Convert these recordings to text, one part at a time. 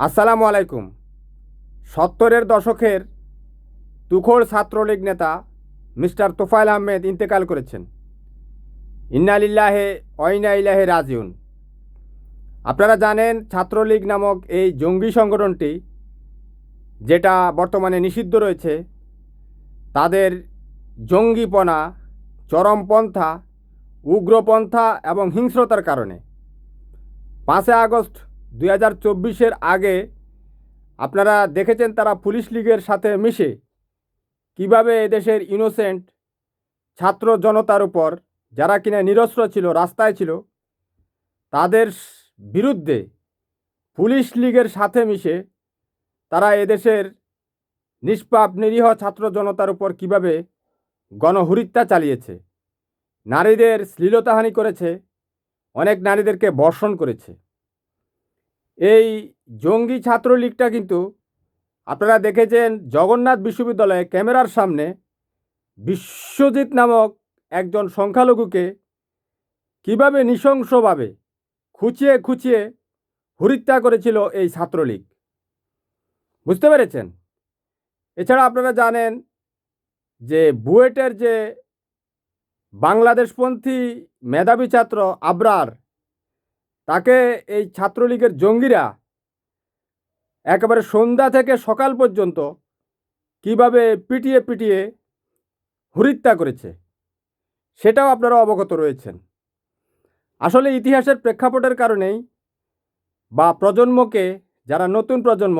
আসসালামু আলাইকুম। 70-এর দশকের তুখোড় ছাত্রলীগ নেতা মিস্টার তোফায়েল আহমেদ ইন্তেকাল করেছেন। ইন্না লিল্লাহি ওয়া ইন্না ইলাইহি রাজিউন। আপনারা জানেন ছাত্রলীগ নামক এই জঙ্গি সংগঠনটি, যেটা বর্তমানে নিষিদ্ধ রয়েছে, তাদের জঙ্গিপনা, চরমপন্থা, উগ্রপন্থা এবং হিংস্রতার কারণে 5 আগস্ট 2024-এর আগে আপনারা দেখেছেন তারা পুলিশ লীগের সাথে মিশে কিভাবে এদেশের ইনোসেন্ট ছাত্র জনতার উপর, যারা কিনা নিরস্ত্র ছিল, রাস্তায় ছিল, তাদের বিরুদ্ধে পুলিশ লীগের সাথে মিশে তারা এদেশের নিষ্পাপ নিরীহ ছাত্র জনতার উপর কিভাবে গণহত্যা চালিয়েছে, নারীদের শ্লীলতাহানি করেছে, অনেক নারীদেরকে বর্ষণ করেছে। এই জঙ্গি ছাত্রলীগটা কিন্তু আপনারা দেখেছেন জগন্নাথ বিশ্ববিদ্যালয়ে ক্যামেরার সামনে বিশ্বজিৎ নামক একজন সংখ্যালঘুকে কিভাবে নৃশংসভাবে খুঁচিয়ে খুঁচিয়ে হত্যা করেছিল এই ছাত্রলীগ। বুঝতে পেরেছেন? এছাড়া আপনারা জানেন যে বুয়েটের যে বাংলাদেশপন্থী মেধাবী ছাত্র আবরার, তাকে এই ছাত্রলীগের জঙ্গিরা একেবারে সন্ধ্যা থেকে সকাল পর্যন্ত কিভাবে পিটিয়ে পিটিয়ে হত্যা করেছে, সেটাও আপনারা অবগত রয়েছেন। আসলে ইতিহাসের প্রেক্ষাপটের কারণেই বা প্রজন্মকে, যারা নতুন প্রজন্ম,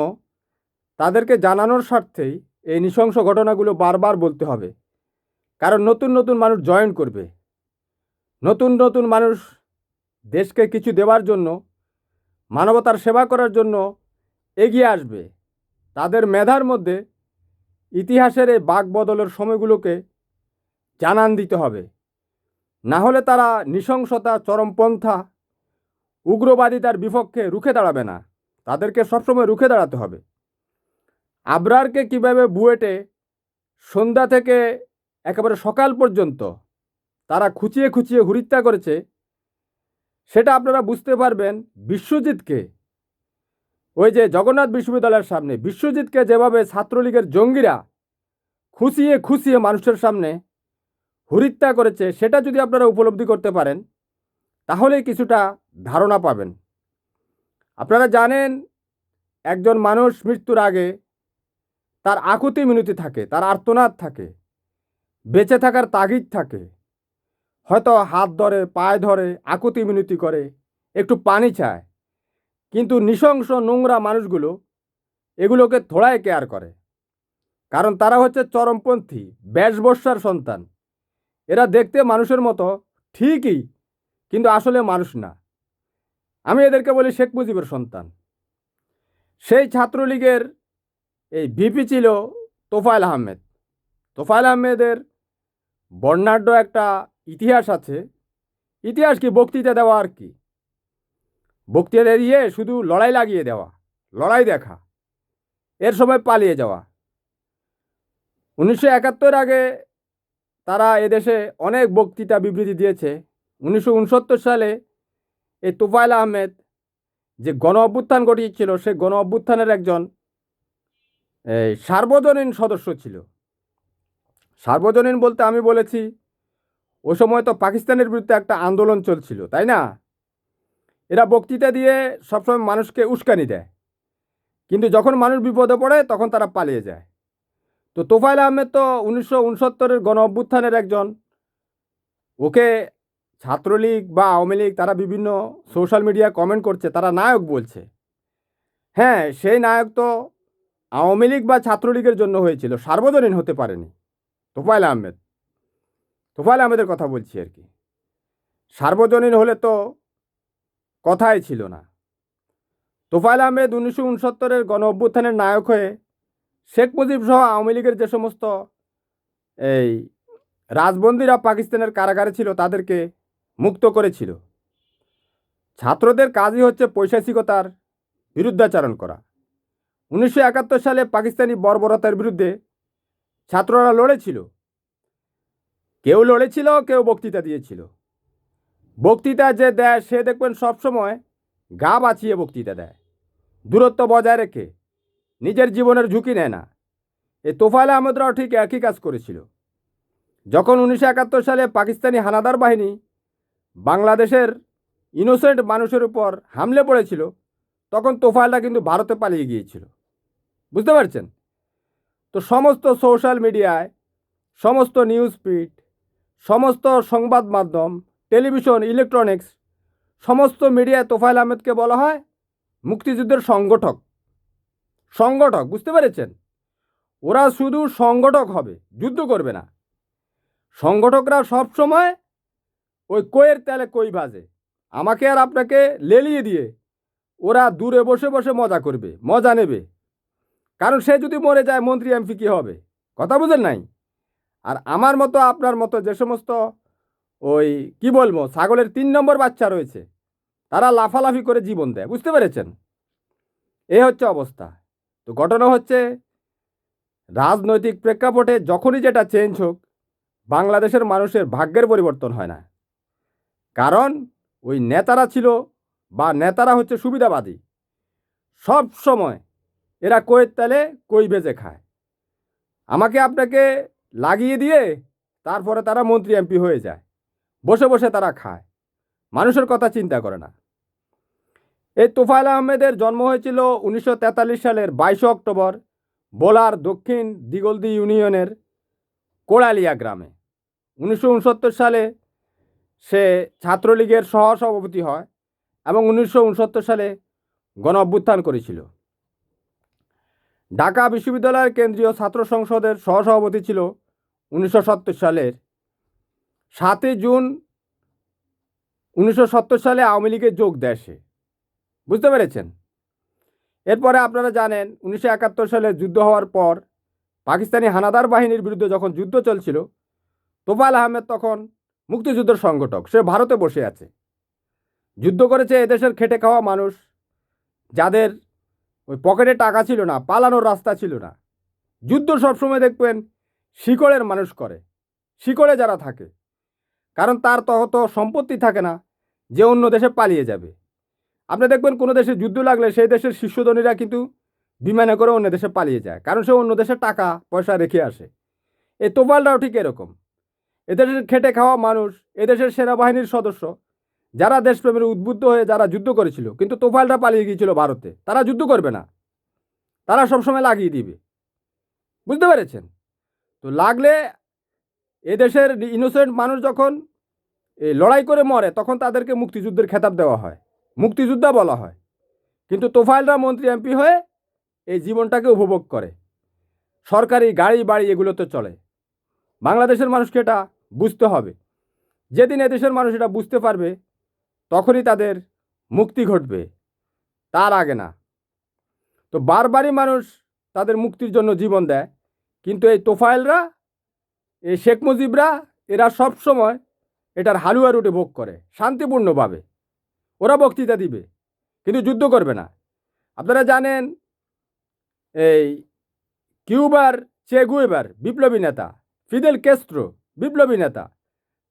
তাদেরকে জানানোর স্বার্থেই এই নৃশংস ঘটনাগুলো বারবার বলতে হবে। কারণ নতুন নতুন মানুষ জয়েন করবে, নতুন নতুন মানুষ দেশকে কিছু দেওয়ার জন্য, মানবতার সেবা করার জন্য এগিয়ে আসবে। তাদের মেধার মধ্যে ইতিহাসের এই বাঁক বদলের সময়গুলোকে জানান দিতে হবে। না হলে তারা নৃশংসতা, চরমপন্থা, উগ্রবাদিতার বিপক্ষে রুখে দাঁড়াবে না। তাদেরকে সবসময় রুখে দাঁড়াতে হবে। আবরারকে কিভাবে বুয়েটে সন্ধ্যা থেকে একেবারে সকাল পর্যন্ত তারা খুঁচিয়ে খুঁচিয়ে হত্যা করেছে, সেটা আপনারা বুঝতে পারবেন বিশ্বজিৎকে, ওই যে জগন্নাথ বিশ্ববিদ্যালয়ের সামনে বিশ্বজিৎকে যেভাবে ছাত্রলীগের জঙ্গিরা খুঁচিয়ে খুঁচিয়ে মানুষের সামনে হত্যা করেছে, সেটা যদি আপনারা উপলব্ধি করতে পারেন তাহলেই কিছুটা ধারণা পাবেন। আপনারা জানেন একজন মানুষ মৃত্যুর আগে তার আকুতি মিনতি থাকে, তার আর্তনাদ থাকে, বেঁচে থাকার তাগিদ থাকে। হয়তো হাত ধরে, পায়ে ধরে, আকুতি মিনতি করে, একটু পানি চায়। কিন্তু নৃশংস নোংরা মানুষগুলো এগুলোকে থোড়াই কেয়ার করে, কারণ তারা হচ্ছে চরমপন্থী বেশবস্যার সন্তান। এরা দেখতে মানুষের মতো ঠিকই, কিন্তু আসলে মানুষ না। আমি এদেরকে বলি শেখ মুজিবের সন্তান। সেই ছাত্রলীগের এই ভিপি ছিল তোফায়েল আহমেদ। তোফায়েল আহমেদের বর্ণাঢ্য একটা ইতিহাস আছে। ইতিহাস কি? বক্তৃতা দেওয়া আর কি। বক্তৃতা দিয়ে শুধু লড়াই লাগিয়ে দেওয়া, লড়াই দেখা, এর সময় পালিয়ে যাওয়া। 1971 আগে তারা এদেশে অনেক বক্তৃতা বিবৃতি দিয়েছে। 1969 সালে এই তোফায়েল আহমেদ যে গণ অভ্যুত্থান ঘটিয়েছিল, সে গণ অভ্যুত্থানের একজন সার্বজনীন সদস্য ছিল। সার্বজনীন বলতে আমি বলেছি, ওই সময় তো পাকিস্তানের বিরুদ্ধে একটা আন্দোলন চলছিল, তাই না? এরা বক্তৃতা দিয়ে সবসময় মানুষকে উস্কানি দেয়, কিন্তু যখন মানুষ বিপদে পড়ে তখন তারা পালিয়ে যায়। তো তোফায়েল আহমেদ তো 1969-এর গণ অভ্যুত্থানের একজন। ওকে ছাত্রলীগ বা আওয়ামী লীগ তারা বিভিন্ন সোশ্যাল মিডিয়ায় কমেন্ট করছে, তারা নায়ক বলছে। হ্যাঁ, সেই নায়ক তো আওয়ামী লীগ বা ছাত্রলীগের জন্য হয়েছিল, সার্বজনীন হতে পারেনি। তোফায়েল আহমেদ, তোফায়েল আহমেদের কথা বলছি আর কি। সার্বজনীন হলে তো কথাই ছিল না। তোফায়েল আহমেদ 1969-এর গণ অভ্যুত্থানের নায়ক হয়ে শেখ মুজিব সহ আওয়ামী লীগের যে সমস্ত এই রাজবন্দীরা পাকিস্তানের কারাগারে ছিল তাদেরকে মুক্ত করেছিল। ছাত্রদের কাজই হচ্ছে পৈশাচিকতার বিরুদ্ধাচারণ করা। 1971 সালে পাকিস্তানি বর্বরতার বিরুদ্ধে ছাত্ররা লড়েছিল। কেউ লড়েছিল, কেউ বক্তৃতা দিয়েছিল। বক্তৃতা যে দেয় সে দেখবেন সবসময় গা বাঁচিয়ে বক্তৃতা দেয়। দূরত্ব বজায় রেখে নিজের জীবনের ঝুঁকি নেয় না। এই তোফায়েল আহমেদরাও ঠিক একই কাজ করেছিল। যখন 1971 সালে পাকিস্তানি হানাদার বাহিনী বাংলাদেশের ইনোসেন্ট মানুষের উপর হামলে পড়েছিল, তখন তোফায়েলরা কিন্তু ভারতে পালিয়ে গিয়েছিল। বুঝতে পারছেন? তো সমস্ত সোশ্যাল মিডিয়ায়, সমস্ত নিউজ ফিড, সমস্ত সংবাদ মাধ্যম, টেলিভিশন, ইলেকট্রনিক্স, সমস্ত মিডিয়ায় তোফায়েল আহমেদকে বলা হয় মুক্তিযুদ্ধের সংগঠক। সংগঠক, বুঝতে পেরেছেন? ওরা শুধু সংগঠক হবে, যুদ্ধ করবে না। সংগঠকরা সবসময় ওই কইয়ের তেলে কই ভাজে। আমাকে আর আপনাকে লেলিয়ে দিয়ে ওরা দূরে বসে বসে মজা করবে, মজা নেবে। কারণ সে যদি মরে যায়, মন্ত্রী এমপি কী হবে? কথা বুঝেন নাই? আর আমার মতো আপনার মতো যে সমস্ত ওই কি বলবো ছাগলের 3 নম্বর বাচ্চা রয়েছে, তারা লাফালাফি করে জীবন দেয়। বুঝতে পেরেছেন? এই হচ্ছে অবস্থা। তো ঘটনা হচ্ছে, রাজনৈতিক প্রেক্ষাপটে যখনই যেটা চেঞ্জ হোক, বাংলাদেশের মানুষের ভাগ্যের পরিবর্তন হয় না। কারণ ওই নেতারা ছিল, বা নেতারা হচ্ছে সুবিধাবাদী। সব সময় এরা কইয়ের তেলে কই বেজে খায়। আমাকে আপনাকে লাগিয়ে দিয়ে তারপরে তারা মন্ত্রী এমপি হয়ে যায়, বসে বসে তারা খায়, মানুষের কথা চিন্তা করে না। এই তোফায়েল আহমেদের জন্ম হয়েছিল 1943 সালের 22 অক্টোবর বোলার দক্ষিণ দিগলদি ইউনিয়নের কোড়ালিয়া গ্রামে। 1969 সালে সে ছাত্রলীগের সহসভাপতি হয় এবং 1969 সালে গণ অভ্যুত্থান করেছিল। ঢাকা বিশ্ববিদ্যালয়ের কেন্দ্রীয় ছাত্র সংসদের সহসভাপতি ছিল 1970 সালের 7 জুন 1970 সালে আওয়ামী লীগে যোগ দেয় সে। বুঝতে পেরেছেন? এরপরে আপনারা জানেন 1971 সালে যুদ্ধ হওয়ার পর পাকিস্তানি হানাদার বাহিনীর বিরুদ্ধে যখন যুদ্ধ চলছিল, তোফায়েল আহমেদ তখন মুক্তিযুদ্ধের সংগঠক। সে ভারতে বসে আছে, যুদ্ধ করেছে এদেশের খেটে খাওয়া মানুষ, যাদের ওই পকেটে টাকা ছিল না, পালানোর রাস্তা ছিল না। যুদ্ধ সবসময় দেখবেন শিকড়ের মানুষ করে, শিকড়ে যারা থাকে। কারণ তার তত সম্পত্তি থাকে না যে অন্য দেশে পালিয়ে যাবে। আপনি দেখবেন কোনো দেশে যুদ্ধ লাগলে সেই দেশের শীর্ষধনীরা কিন্তু বিমানে করে অন্য দেশে পালিয়ে যায়, কারণ সে অন্য দেশে টাকা পয়সা রেখে আসে। এই তোফায়েলরাও ঠিক এরকম। এদেশের খেটে খাওয়া মানুষ, এদেশের সেনাবাহিনীর সদস্য, যারা দেশপ্রেমের উদ্বুদ্ধ হয়ে যারা যুদ্ধ করেছিল, কিন্তু তোফায়েলরা পালিয়ে গিয়েছিল ভারতে। তারা যুদ্ধ করবে না, তারা সবসময় লাগিয়ে দিবে। বুঝতে পেরেছেন? তো লাগলে এদেশের ইনোসেন্ট মানুষ যখন এই লড়াই করে মরে, তখন তাদেরকে মুক্তিযুদ্ধের খেতাব দেওয়া হয়, মুক্তিযোদ্ধা বলা হয়। কিন্তু তোফায়েলরা মন্ত্রী এমপি হয়ে এই জীবনটাকে উপভোগ করে, সরকারি গাড়ি বাড়ি এগুলোতে চলে। বাংলাদেশের মানুষকে এটা বুঝতে হবে। যেদিন এদেশের মানুষ এটা বুঝতে পারবে, তখনই তাদের মুক্তি ঘটবে, তার আগে না। তো বারবারই মানুষ তাদের মুক্তির জন্য জীবন দেয়, কিন্তু এই তোফায়েলরা, এই শেখ মুজিবরা, এরা সব সময় এটার হালুয়া রুটে ভোগ করে শান্তিপূর্ণভাবে। ওরা বক্তৃতা দিবে কিন্তু যুদ্ধ করবে না। আপনারা জানেন এই কিউবার চে গুয়েভার বিপ্লবী নেতা, ফিদেল ক্যাস্ট্রো বিপ্লবী নেতা,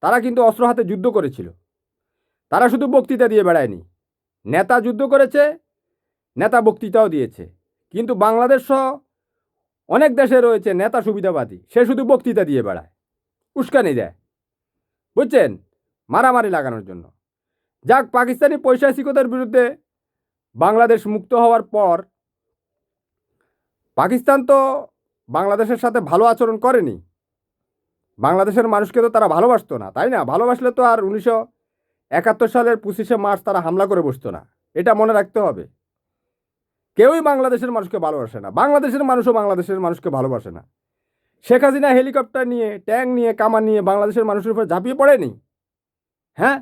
তারা কিন্তু অস্ত্র হাতে যুদ্ধ করেছিল। তারা শুধু বক্তৃতা দিয়ে বেড়ায়নি, নেতা যুদ্ধ করেছে, নেতা বক্তৃতাও দিয়েছে। কিন্তু বাংলাদেশ সহ অনেক দেশে রয়েছে নেতা সুবিধাবাদী, সে শুধু বক্তৃতা দিয়ে বেড়ায়, উস্কানি দেয়, বুঝছেন, মারামারি লাগানোর জন্য। যাক, পাকিস্তানি পৈশাচিকতার বিরুদ্ধে বাংলাদেশ মুক্ত হওয়ার পর পাকিস্তান তো বাংলাদেশের সাথে ভালো আচরণ করেনি। বাংলাদেশের মানুষকে তো তারা ভালোবাসতো না, তাই না? ভালোবাসলে তো আর 1971 সালের 25শে মার্চ তারা হামলা করে বসতো না। এটা মনে রাখতে হবে। কেউই বাংলাদেশের মানুষকে ভালোবাসে না, বাংলাদেশের মানুষও বাংলাদেশের মানুষকে ভালোবাসে না। শেখ হাসিনা হেলিকপ্টার নিয়ে, ট্যাঙ্ক নিয়ে, কামান নিয়ে বাংলাদেশের মানুষের উপর ঝাঁপিয়ে পড়েনি? হ্যাঁ,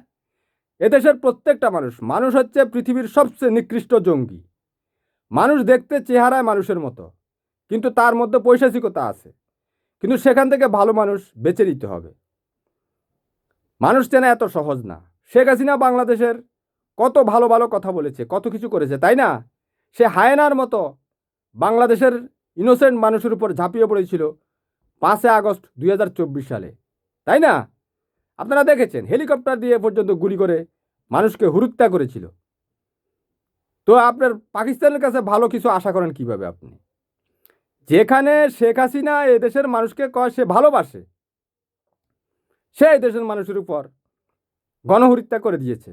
এদেশের প্রত্যেকটা মানুষ হচ্ছে পৃথিবীর সবচেয়ে নিকৃষ্ট জঙ্গি। মানুষ দেখতে চেহারায় মানুষের মতো, কিন্তু তার মধ্যে পৈশাচিকতা আছে। কিন্তু সেখান থেকে ভালো মানুষ বেছে নিতে হবে। মানুষ চেনা এত সহজ না। শেখ হাসিনা বাংলাদেশের কত ভালো ভালো কথা বলেছে, কত কিছু করেছে, তাই না? সে হায়েনার মতো বাংলাদেশের ইনোসেন্ট মানুষের উপর ঝাঁপিয়ে পড়েছিল 5 আগস্ট 2024 সালে, তাই না? আপনারা দেখেছেন, হেলিকপ্টার দিয়ে পর্যন্ত গুলি করে মানুষকে হত্যা করেছিল। তো আপনার পাকিস্তানের কাছে ভালো কিছু আশা করেন কিভাবে আপনি? যেখানে শেখ হাসিনা এদেশের মানুষকে কয় সে ভালোবাসে, সে এদেশের মানুষের উপর গণহত্যা করে দিয়েছে।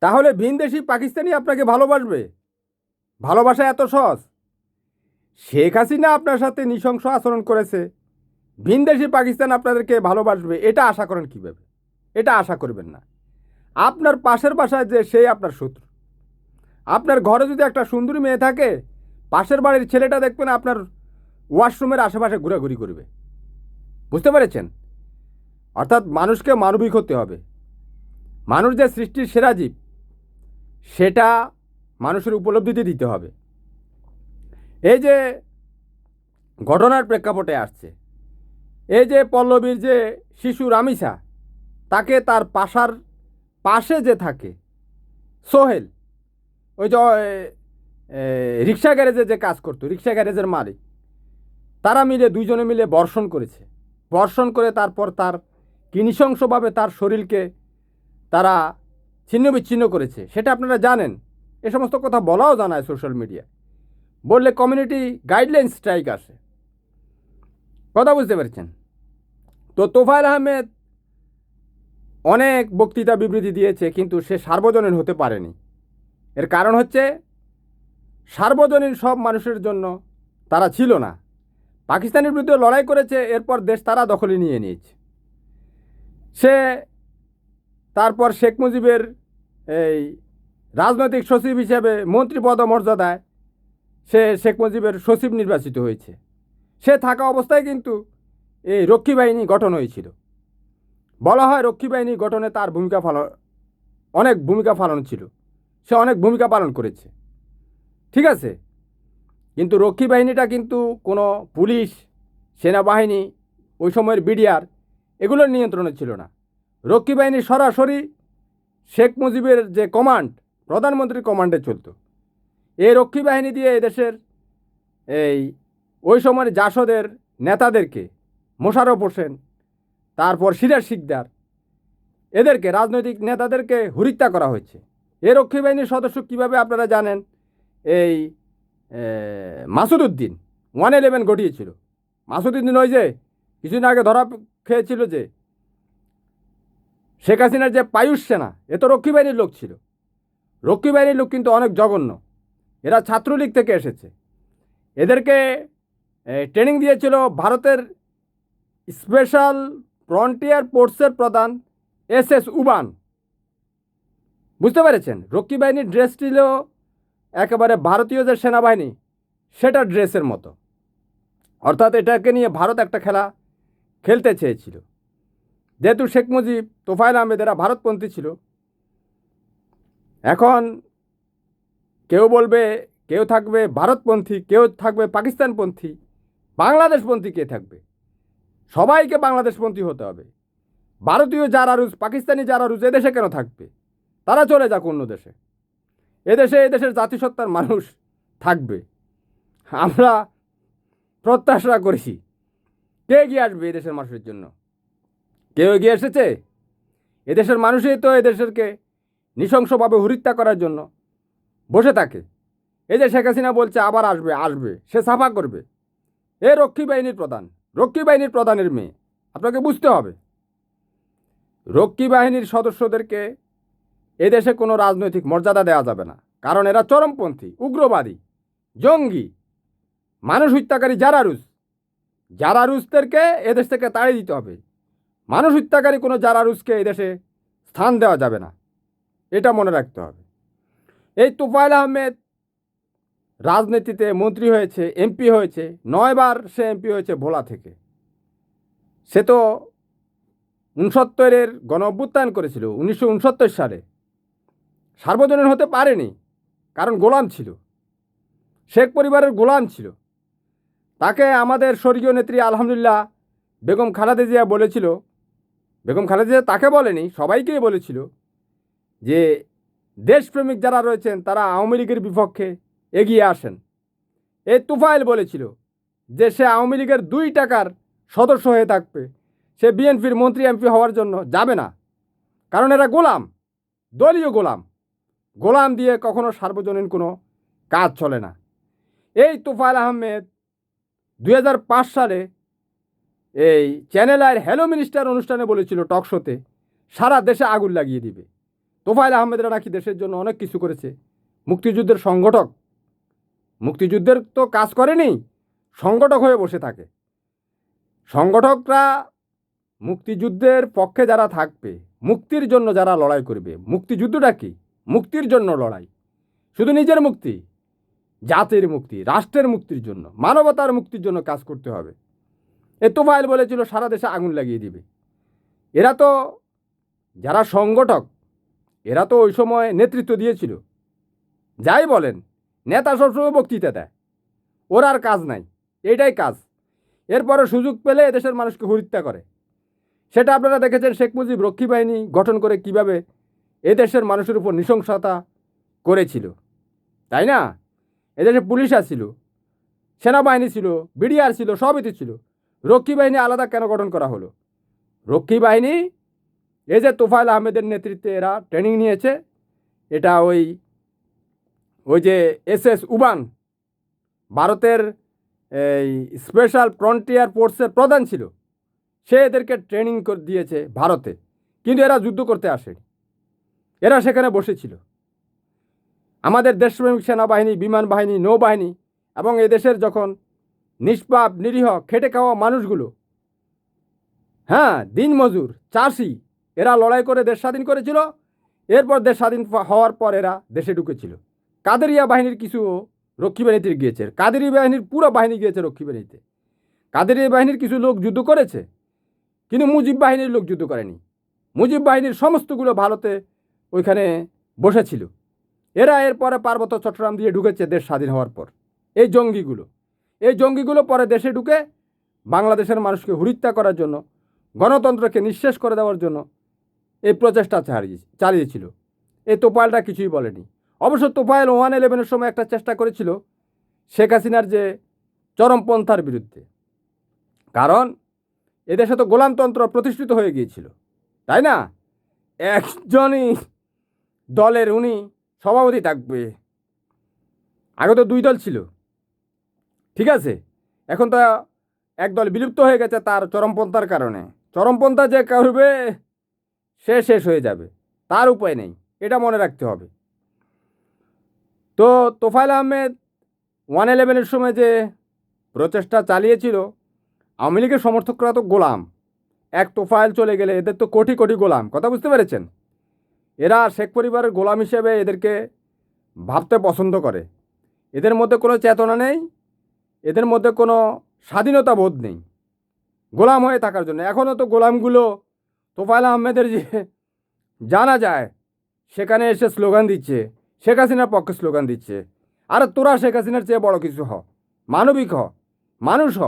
তাহলে ভিনদেশি পাকিস্তানি আপনাকে ভালোবাসবে? ভালোবাসা এত সহজ? শেখ হাসিনা আপনার সাথে নৃশংস আচরণ করেছে, ভিনদেশি পাকিস্তান আপনাদেরকে ভালোবাসবে এটা আশা করেন কিভাবে? এটা আশা করবেন না। আপনার পাশের বাসায় যে সেই আপনার শত্রু। আপনার ঘরে যদি একটা সুন্দরী মেয়ে থাকে, পাশের বাড়ির ছেলেটা দেখবেন আপনার ওয়াশরুমের আশেপাশে ঘোরাঘুরি করবে। বুঝতে পেরেছেন? অর্থাৎ মানুষকে মানবিক হতে হবে। মানুষ যে সৃষ্টির সেরা জীব, সেটা মানুষের উপলব্ধিতে দিতে হবে। এই যে ঘটনার প্রেক্ষাপটে আসছে, এই যে পল্লবীর যে শিশু রামিসা, তাকে তার পাশে যে থাকে সোহেল, ওই যে রিক্সা গ্যারেজে যে কাজ করতো, রিক্সা গ্যারেজের মালিক, তারা মিলে দুইজনে মিলে বর্ষণ করেছে। বর্ষণ করে তারপর তার কি নৃশংসভাবে তার শরীরকে তারা ছিন্ন বিচ্ছিন্ন করেছে, সেটা আপনারা জানেন। এ সমস্ত কথা বলাও জানায় সোশ্যাল মিডিয়া, বললে কমিউনিটি গাইডলাইন স্ট্রাইক আসে। কথা বুঝতে পেরেছেন? তো তোফায়েল আহমেদ অনেক বক্তৃতা বিবৃতি দিয়েছে, কিন্তু সে সার্বজনীন হতে পারেনি। এর কারণ হচ্ছে সার্বজনীন সব মানুষের জন্য তারা ছিল না। পাকিস্তানের বিরুদ্ধে লড়াই করেছে, এরপর দেশ তারা দখলে নিয়ে নিয়েছে। সে তারপর শেখ মুজিবের এই রাজনৈতিক সচিব হিসেবে মন্ত্রী পদমর্যাদায় সে শেখ মুজিবের সচিব নির্বাচিত হয়েছে। সে থাকা অবস্থায় কিন্তু এই রক্ষী বাহিনী গঠন হয়েছিল। বলা হয় রক্ষী বাহিনী গঠনে তার অনেক ভূমিকা পালন ছিল, সে অনেক ভূমিকা পালন করেছে। ঠিক আছে, কিন্তু রক্ষী বাহিনীটা কিন্তু কোনো পুলিশ, সেনাবাহিনী, ওই সময়ের বিডিআর এগুলোর নিয়ন্ত্রণে ছিল না। রক্ষী বাহিনী সরাসরি শেখ মুজিবের যে কমান্ড, প্রধানমন্ত্রীর কমান্ডে চলত। এই রক্ষী বাহিনী দিয়ে এদেশের ওই সময়ের জাসদের নেতাদেরকে, মোশাররফ হোসেন, তারপর সিরাজ শিকদার, এদেরকে রাজনৈতিক নেতাদেরকে হত্যা করা হয়েছে। এই রক্ষী বাহিনীর সদস্য কীভাবে আপনারা জানেন? এই মাসুদ উদ্দিন 111 ঘটিয়েছিল। মাসুদ উদ্দিন ওই যে কিছুদিন আগে ধরা খেয়েছিল, যে শেখ হাসিনার যে পায়ুষ সেনা, এ তো রক্ষী বাহিনীর লোক ছিল। রক্ষী বাহিনীর লোক কিন্তু অনেক জঘন্য। এরা ছাত্রলীগ থেকে এসেছে। এদেরকে ট্রেনিং দিয়েছিল ভারতের স্পেশাল ফ্রন্টিয়ার ফোর্সের প্রধান SS উবান। বুঝতে পেরেছেন? রক্ষী বাহিনীর ড্রেস ছিল একেবারে ভারতীয় যে সেনাবাহিনী সেটা ড্রেসের মতো। অর্থাৎ এটাকে নিয়ে ভারত একটা খেলা খেলতে চেয়েছিল। যেহেতু শেখ মুজিব, তোফায়েল আহমেদ এরা ভারতপন্থী ছিল। এখন কেউ বলবে, কেউ থাকবে ভারতপন্থী, কেউ থাকবে পাকিস্তানপন্থী, বাংলাদেশপন্থী কে থাকবে? সবাইকে বাংলাদেশপন্থী হতে হবে। ভারতীয় জারারুজ, পাকিস্তানি জারারুজ এদেশে কেন থাকবে? তারা চলে যাক অন্য দেশে। এদেশের জাতিসত্তার মানুষ থাকবে। আমরা প্রত্যাশা করেছি। কে এগিয়ে আসবে এদেশের মানুষের জন্য? কেউ এগিয়ে এসেছে? এদেশের মানুষই তো এদেশেরকে নৃশংসভাবে হত্যা করার জন্য বসে থাকে। এই যে শেখ হাসিনা বলছে আবার আসবে, সে সাফা করবে। এ রক্ষী বাহিনীর প্রধানের মেয়ে। আপনাকে বুঝতে হবে, রক্ষী বাহিনীর সদস্যদেরকে এদেশে কোনো রাজনৈতিক মর্যাদা দেওয়া যাবে না। কারণ এরা চরমপন্থী, উগ্রবাদী, জঙ্গি, মানুষ হত্যাকারী জারারুজদেরকে এদেশ থেকে তাড়িয়ে দিতে হবে। মানুষ হত্যাকারী কোনো জারারুজকে এদেশে স্থান দেওয়া যাবে না, এটা মনে রাখতে হবে। এই তোফায়েল আহমেদ রাজনীতিতে মন্ত্রী হয়েছে, MP হয়েছে, 9 বার সে MP হয়েছে ভোলা থেকে। সে তো 69-এর গণ অভ্যুত্থান করেছিল 1969 সালে। সার্বজনীন হতে পারেনি, কারণ গোলাম ছিল, শেখ পরিবারের গোলাম ছিল। তাকে আমাদের স্বর্গীয় নেত্রী আলহামদুলিল্লাহ বেগম খালেদা জিয়া বলেছিল, বেগম খালেদা জিয়া তাকে বলেনি, সবাইকেই বলেছিল যে দেশপ্রেমিক যারা রয়েছেন তারা আওয়ামী লীগের বিপক্ষে এগিয়ে আসেন। এই তোফায়েল বলেছিল যে সে আওয়ামী লীগের 2 টাকার সদস্য হয়ে থাকবে, সে বিএনপির মন্ত্রী MP হওয়ার জন্য যাবে না। কারণ এরা গোলাম, দলীয় গোলাম। গোলাম দিয়ে কখনো সার্বজনীন কোনো কাজ চলে না। এই তোফায়েল আহমেদ 2005 সালে এই চ্যানেল আইয়ের হ্যালো মিনিস্টার অনুষ্ঠানে বলেছিল টক শোতে সারা দেশে আগুন লাগিয়ে দিবে। তোফায়েল আহমেদরা নাকি দেশের জন্য অনেক কিছু করেছে, মুক্তিযুদ্ধের সংগঠক, মুক্তিযুদ্ধের তো কাজ করেনি, সংগঠক হয়ে বসে থাকে। সংগঠকরা মুক্তিযুদ্ধের পক্ষে যারা থাকবে, মুক্তির জন্য যারা লড়াই করবে, মুক্তিযুদ্ধটা কি? মুক্তির জন্য লড়াই, শুধু নিজের মুক্তি, জাতির মুক্তি, রাষ্ট্রের মুক্তির জন্য, মানবতার মুক্তির জন্য কাজ করতে হবে। এ তোফায়েল বলেছিল সারা দেশে আগুন লাগিয়ে দিবে। এরা তো যারা সংগঠক, এরা তো ওই সময় নেতৃত্ব দিয়েছিল। যাই বলেন, নেতা সবসময় বক্তৃতা দেয়, ওর আর কাজ নাই, এইটাই কাজ। এরপরে সুযোগ পেলে এদেশের মানুষকে হত্যা করে। সেটা আপনারা দেখেছেন শেখ মুজিব রক্ষী বাহিনী গঠন করে কিভাবে এদেশের মানুষের উপর নৃশংসতা করেছিল, তাই না? এদেশে পুলিশ ছিল, সেনাবাহিনী ছিল, বিডিআর ছিল, সবই তো ছিল। রক্ষী বাহিনী আলাদা কেন গঠন করা হলো? রক্ষী বাহিনী এই যে তোফায়েল আহমেদের নেতৃত্বে এরা ট্রেনিং নিয়েছে, এটা ওই যে SS উবান, ভারতের এই স্পেশাল ফ্রন্টিয়ার ফোর্সের প্রধান ছিল, সে এদেরকে ট্রেনিং করে দিয়েছে ভারতে। কিন্তু এরা যুদ্ধ করতে আসেনি, এরা সেখানে বসেছিল। আমাদের দেশপ্রেমিক সেনাবাহিনী, বিমান বাহিনী, নৌবাহিনী এবং এদেশের যখন নিষ্পাপ নিরীহ খেটে খাওয়া মানুষগুলো, হ্যাঁ, দিনমজুর, চাষি, এরা লড়াই করে দেশ স্বাধীন করেছিল। এরপর দেশ স্বাধীন হওয়ার পর এরা দেশে ঢুকেছিল। কাদেরিয়া বাহিনীর কিছু রক্ষী বাহিনীতে গিয়েছে, কাদেরি বাহিনীর পুরো বাহিনী গিয়েছে রক্ষী বাহিনীতে। কাদেরিয়া বাহিনীর কিছু লোক যুদ্ধ করেছে, কিন্তু মুজিব বাহিনীর লোক যুদ্ধ করেনি। মুজিব বাহিনীর সমস্তগুলো ভারতে ওইখানে বসেছিল। এরা এরপরে পার্বত্য চট্টগ্রাম দিয়ে ঢুকেছে দেশ স্বাধীন হওয়ার পর। এই জঙ্গিগুলো পরে দেশে ঢুকে বাংলাদেশের মানুষকে হত্যা করার জন্য, গণতন্ত্রকে নিঃশেষ করে দেওয়ার জন্য এই প্রচেষ্টা চালিয়েছিল। এই তোফায়েলটা কিছুই বলেনি। অবশ্য তোফায়েল 111-এর সময় একটা চেষ্টা করেছিল শেখ হাসিনার যে চরমপন্থার বিরুদ্ধে, কারণ এদেশে তো গোলামতন্ত্র প্রতিষ্ঠিত হয়ে গিয়েছিল, তাই না? একজনই দলের উনি সভাপতি থাকবে। আগে তো 2 দল ছিল, ঠিক আছে? এখন তো এক দল বিলুপ্ত হয়ে গেছে তার চরমপন্থার কারণে। চরমপন্থা যে করবে সে শেষ হয়ে যাবে, তার উপায় নেই, এটা মনে রাখতে হবে। তো তোফায়েল আহমেদ 111-এর সময় যে প্রচেষ্টা চালিয়েছিল, আওয়ামী লীগের সমর্থকরা তো গোলাম। এক তোফায়েল চলে গেলে এদের তো কোটি কোটি গোলাম, কথা বুঝতে পেরেছেন? এরা শেখ পরিবারের গোলাম হিসেবে এদেরকে ভাবতে পছন্দ করে। এদের মধ্যে কোনো চেতনা নেই, এদের মধ্যে কোনো স্বাধীনতা বোধ নেই গোলাম হয়ে থাকার জন্য। এখনও তো গোলামগুলো তোফায়েল আহমেদের যে জানা যায় সেখানে এসে স্লোগান দিচ্ছে, শেখ হাসিনার পক্ষে স্লোগান দিচ্ছে। আর তোরা শেখ হাসিনার চেয়ে বড় কিছু হ, মানবিক হ, মানুষ হ।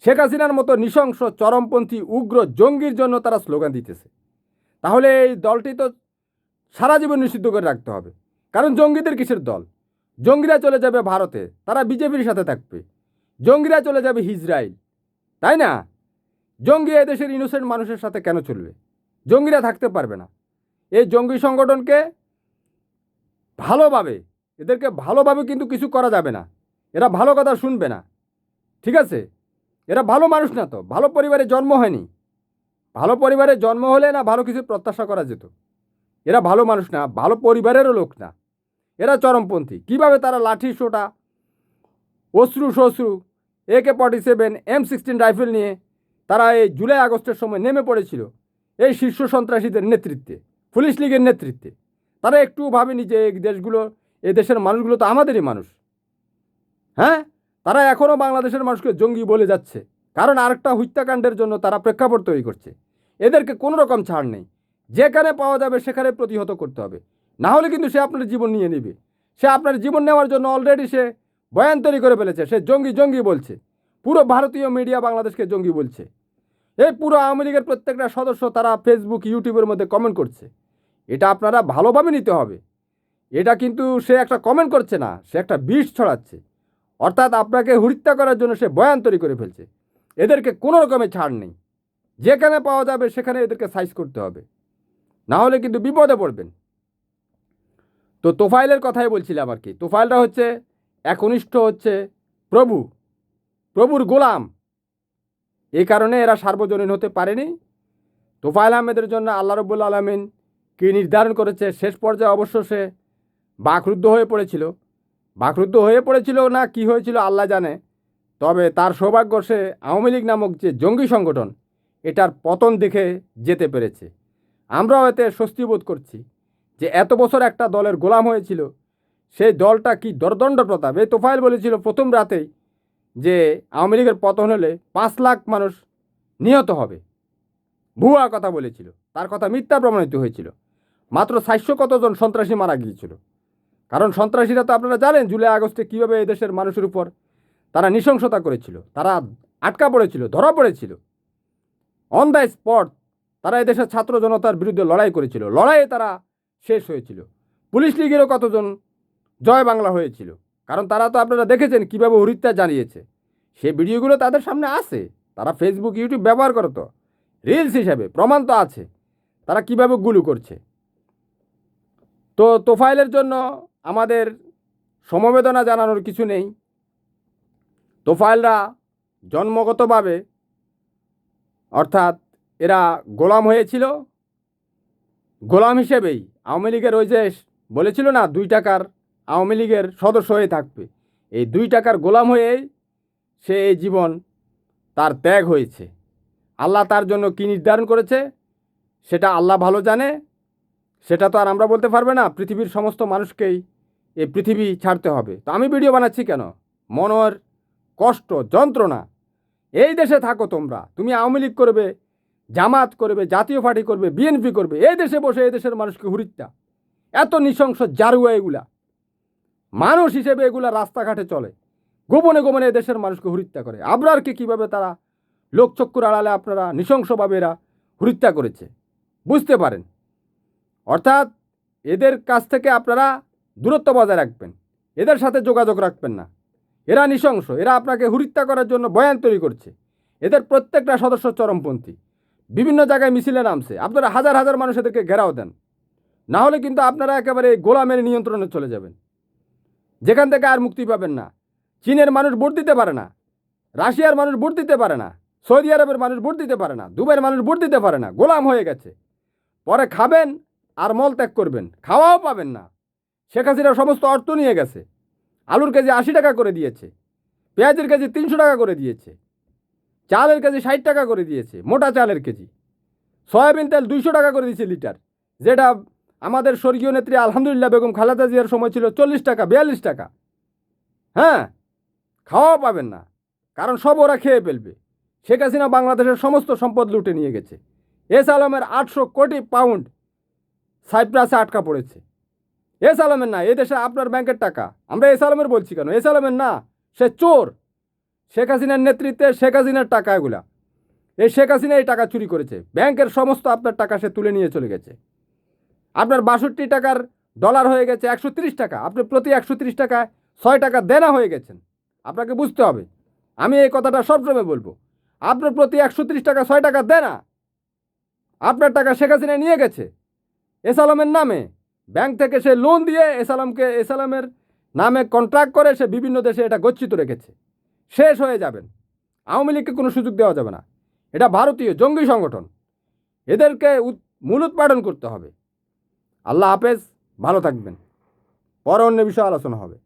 শেখ হাসিনার মতো নৃশংস চরমপন্থী উগ্র জঙ্গির জন্য তারা স্লোগান দিতেছে। তাহলে এই দলটি তো সারা জীবন নিষিদ্ধ করে রাখতে হবে। কারণ জঙ্গিদের কিসের দল? জঙ্গিরা চলে যাবে ভারতে, তারা বিজেপির সাথে থাকবে। জঙ্গিরা চলে যাবে ইসরায়েল, তাই না? জঙ্গি এদেশের ইনোসেন্ট মানুষের সাথে কেন চলবে? জঙ্গিরা থাকতে পারবে না। এই জঙ্গি সংগঠনকে ভালোভাবে, এদেরকে ভালোভাবে কিন্তু কিছু করা যাবে না। এরা ভালো কথা শুনবে না, ঠিক আছে? এরা ভালো মানুষ না, তো ভালো পরিবারে জন্ম হয়নি। ভালো পরিবারে জন্ম হলে না ভালো কিছু প্রত্যাশা করা যেত। এরা ভালো মানুষ না, ভালো পরিবারেরও লোক না, এরা চরমপন্থী। কিভাবে তারা লাঠি সোটা, অশ্রু শ্বশ্রু, AK-47, M16 রাইফেল নিয়ে তারা এই জুলাই আগস্টের সময় নেমে পড়েছিল এই শীর্ষ সন্ত্রাসীদের নেতৃত্বে, পুলিশ লীগের নেতৃত্বে। তারা একটু ভাবেনি যে এই দেশগুলো, এই দেশের মানুষগুলো তো আমাদেরই মানুষ। হ্যাঁ, তারা এখনও বাংলাদেশের মানুষকে জঙ্গি বলে যাচ্ছে, কারণ আরেকটা হত্যাকাণ্ডের জন্য তারা প্রেক্ষাপট তৈরি করছে। এদেরকে কোনো রকম ছাড় নেই, যেখানে পাওয়া যাবে সেখানে প্রতিহত করতে হবে। না হলে কিন্তু সে আপনার জীবন নিয়ে নেবে। সে আপনার জীবন নেওয়ার জন্য অলরেডি সে বয়ান তৈরি করে ফেলেছে। সে জঙ্গি জঙ্গি বলছে, পুরো ভারতীয় মিডিয়া বাংলাদেশকে জঙ্গি বলছে। এই পুরো আওয়ামী লীগের প্রত্যেকটা সদস্য তারা ফেসবুক, ইউটিউবের মধ্যে কমেন্ট করছে। এটা আপনারা ভালোভাবে নিতে হবে। এটা কিন্তু সে একটা কমেন্ট করছে না, সে একটা বিষ ছড়াচ্ছে। অর্থাৎ আপনাকে হত্যা করার জন্য সে বয়ান তৈরি করে ফেলছে। এদেরকে কোনো রকমের ছাড় নেই, যেখানে পাওয়া যাবে সেখানে এদেরকে সাইজ করতে হবে, না হলে কিন্তু বিপদে পড়বেন। তো তোফায়েলের কথাই বলছিলাম আর কি। তোফায়েলরা হচ্ছে একনিষ্ঠ হচ্ছে প্রভুর গোলাম, এই কারণে এরা সার্বজনীন হতে পারেনি। তোফায়েল আহমেদের জন্য আল্লাহ রব্বুল আলামিন কী নির্ধারণ করেছে, শেষ পর্যায়ে অবশ্য সে বাকরুদ্ধ হয়ে পড়েছিল না কি হয়েছিল আল্লাহ জানে। তবে তার সৌভাগ্য সে আওয়ামী লীগ নামক যে জঙ্গি সংগঠন এটার পতন দেখে যেতে পেরেছে। আমরাও এতে স্বস্তি বোধ করছি যে এত বছর একটা দলের গোলাম হয়েছিল, সেই দলটা কি দরদণ্ড প্রতাপ। এই তোফায়েল বলেছিল প্রথম রাতেই যে আওয়ামী লীগের পতন হলে 5 লাখ মানুষ নিহত হবে। ভুয়া কথা বলেছিল, তার কথা মিথ্যা প্রমাণিত হয়েছিল। মাত্র 400 কতজন সন্ত্রাসী মারা গিয়েছিল। কারণ সন্ত্রাসীরা তো আপনারা জানেন জুলাই আগস্টে কীভাবে এই দেশের মানুষের উপর তারা নৃশংসতা করেছিল, তারা আটকা পড়েছিল, ধরা পড়েছিল অন দ্য স্পট। তারা এদেশের ছাত্র জনতার বিরুদ্ধে লড়াই করেছিল, লড়াইয়ে তারা শেষ হয়েছিল। পুলিশ লীগেরও কতজন জয় বাংলা হয়েছিল, কারণ তারা তো আপনারা দেখেছেন কীভাবে হত্যা জানিয়েছে। সেই ভিডিওগুলো তাদের সামনে আছে, তারা ফেসবুক ইউটিউব ব্যবহার করে, তো রিলস হিসাবে প্রমাণ তো আছে তারা কীভাবে গুলি করছে। তো তোফায়েলের জন্য আমাদের সমবেদনা জানানোর কিছু নেই। তোফায়েলরা জন্মগতভাবে অর্থাৎ এরা গোলাম হয়েছিল, গোলাম হিসেবেই আওয়ামী লীগের ওই যে বলেছিল না 2 টাকার আওয়ামী লীগের সদস্য হয়ে থাকবে, এই 2 টাকার গোলাম হয়েই সে এই জীবন তার ত্যাগ হয়েছে। আল্লাহ তার জন্য কী নির্ধারণ করেছে সেটা আল্লাহ ভালো জানে, সেটা তো আর আমরা বলতে পারবে না। পৃথিবীর সমস্ত মানুষকেই এই পৃথিবী ছাড়তে হবে। তো আমি ভিডিও বানাচ্ছি কেন? মনের কষ্ট, যন্ত্রণা। এই দেশে থাকো তোমরা, তুমি আওয়ামী লীগ করবে, জামাত করবে, জাতীয় পার্টি করবে, বিএনপি করবে, এই দেশে বসে এই দেশের মানুষকে হুরিত্যা, এত নৃশংস জারুয়া এগুলা। মানুষ হিসেবে এগুলা রাস্তাঘাটে চলে, গোপনে গোপনে দেশের মানুষকে হত্যা করে। আবরারকে কীভাবে তারা লোকচক্ষুর আড়ালে আপনারা নৃশংসভাবে এরা হত্যা করেছে বুঝতে পারেন। অর্থাৎ এদের কাছ থেকে আপনারা দূরত্ব বজায় রাখবেন, এদের সাথে যোগাযোগ রাখবেন না। এরা নৃশংস, এরা আপনাকে হত্যা করার জন্য বয়ান তৈরি করছে। এদের প্রত্যেকটা সদস্য চরমপন্থী, বিভিন্ন জায়গায় মিছিলে নামছে। আপনারা হাজার হাজার মানুষ এদেরকে ঘেরাও দেন, না হলে কিন্তু আপনারা একেবারে গোলামের নিয়ন্ত্রণে চলে যাবেন, যেখান থেকে আর মুক্তি পাবেন না। চীনের মানুষ ভোট দিতে পারে না, রাশিয়ার মানুষ ভোট দিতে পারে না, সৌদি আরবের মানুষ ভোট দিতে পারে না, দুবাইয়ের মানুষ ভোট দিতে পারে না, গোলাম হয়ে গেছে। পরে খাবেন আর মল ত্যাগ করবেন, খাওয়াও পাবেন না। শেখ হাসিনা সমস্ত অর্থ নিয়ে গেছে। আলুর কেজি 80 টাকা করে দিয়েছে, পেঁয়াজের কেজি 300 টাকা করে দিয়েছে, চালের কেজি 60 টাকা করে দিয়েছে, মোটা চালের কেজি। সয়াবিন তেল 200 টাকা করে দিয়েছে লিটার, যেটা আমাদের স্বর্গীয় নেত্রী আলহামদুলিল্লাহ বেগম খালেদা জিয়ার সময় ছিল 40 টাকা 42 টাকা। হ্যাঁ, খাওয়াও পাবেন না, কারণ সব ওরা খেয়ে ফেলবে। শেখ হাসিনা বাংলাদেশের সমস্ত সম্পদ লুটে নিয়ে গেছে। এস আলমের 800 কোটি পাউন্ড সাইপ্রাসে আটকা পড়েছে। এস আলমের না, এদেশে আপনার ব্যাংকের টাকা। আমরা এস আলমের বলছি কেন? এস আলমের না, সে চোর। শেখ হাসিনার নেতৃত্বে শেখ হাসিনার টাকা এগুলা। এই শেখ হাসিনা এই টাকা চুরি করেছে, ব্যাংকের সমস্ত আপনার টাকা সে তুলে নিয়ে চলে গেছে। আপনার 62 টাকার ডলার হয়ে গেছে 130 টাকা। আপনি প্রতি 130 টাকায় 6 টাকা দেনা হয়ে গেছেন। আপনাকে বুঝতে হবে, আমি এই কথাটা সবসময় বলবো, আপনার প্রতি 130 টাকা 6 টাকা দেনা। আপনার টাকা শেখ হাসিনা নিয়ে গেছে এস আলমের নামে। ব্যাংক থেকে সে লোন দিয়ে এস আলমের নামে কন্ট্রাক্ট করে সে বিভিন্ন দেশে এটা গচ্ছিত রেখেছে। শেষ হয়ে যাবেন, আওয়ামী লীগকে কোনো সুযোগ দেওয়া যাবে না। এটা ভারতীয় জঙ্গি সংগঠন, এদেরকে মূলোৎপাটন করতে হবে। আল্লাহ হাফেজ, ভালো থাকবেন। পরে অন্য বিষয়ে আলোচনা হবে।